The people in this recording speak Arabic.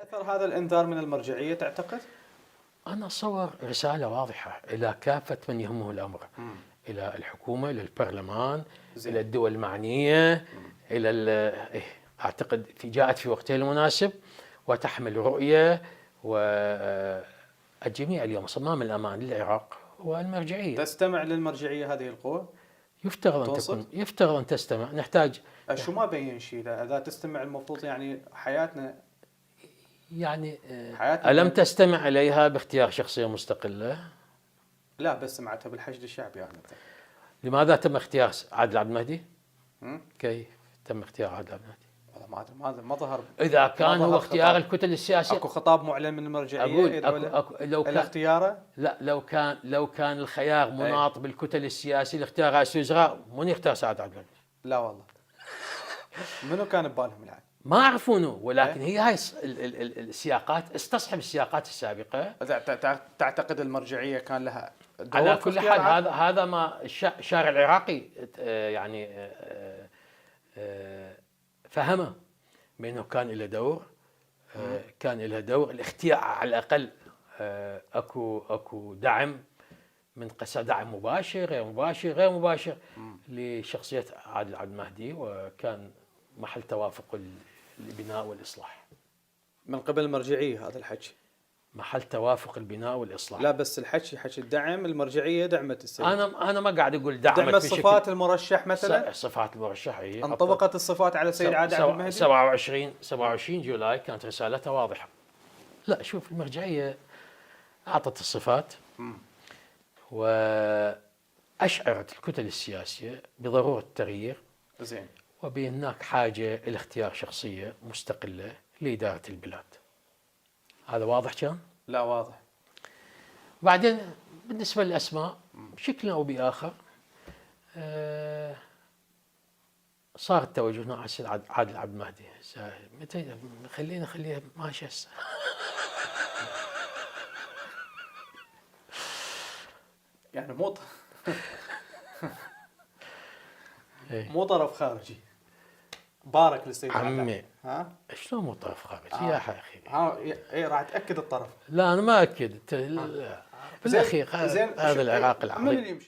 أثر هذا الإنذار من المرجعية تعتقد؟ أنا أتصور رسالة واضحة إلى كافة من يهمه الأمر، إلى الحكومة، إلى البرلمان، زين. إلى الدول المعنية، إلى أعتقد جاءت في وقتها المناسب وتحمل رؤية، والجميع اليوم صمام الأمان للعراق والمرجعية. تستمع للمرجعية هذه القوة؟ يفترض أن تستمع. نحتاج شو ما بين شيء إذا تستمع المفروض يعني حياتنا ألم تستمع إليها باختيار شخصية مستقلة؟ لا، بس سمعتها بالحشد الشعبي يعني. لماذا تم اختيار عادل عبد المهدي؟ كيف تم اختيار عادل عبد المهدي؟ ما ظهر. إذا كان هو اختيار الكتل السياسية، اكو خطاب معلن من المرجعية أقول لو كان اختياره؟ لا، لو كان الخيار مناط بالكتل السياسية لاختيار رئيس الوزراء، من يختار سعد عبد المهدي؟ لا والله. منو كان ببالهم العين؟ ما أعرفونه، ولكن هاي السياقات استصحب السياقات السابقة. تعتقد المرجعية كان لها دور؟ على كل حال هذا ما الشارع العراقي يعني فهمه، بأنه كان له دور. كان له دور الاختيار على الأقل. أكو دعم من قصة دعم مباشر غير مباشر لشخصية عادل عبد المهدي، وكان محل توافق البناء والإصلاح من قبل المرجعية. هذا الحكي محل توافق البناء والإصلاح. لا، بس حكي الدعم. المرجعية دعمت السيد. أنا ما قاعد أقول دعمت صفات المرشح مثلا. صفات المرشح هي انطبقت الصفات على السيد عادل عبد المهدي. 27 جولاي كانت رسالتها واضحة. لا، شوف، المرجعية أعطت الصفات وأشعرت الكتل السياسية بضرورة التغيير. زين. وبهناك حاجة إلى اختيار شخصية مستقلة لإدارة البلاد. هذا واضح كان؟ لا، واضح. بعدين بالنسبة للأسماء بشكل أو بآخر صار التوجه نحو السيد عادل عبد المهدي. متى خليها ماشي هسه. يعني مو طرف خارجي. بارك للسيد عمي. شلون مو طرف خارجي يا اخي؟ اي راح تاكد الطرف. لا، انا ما اكد. بالاخير هذا العراق العظيم.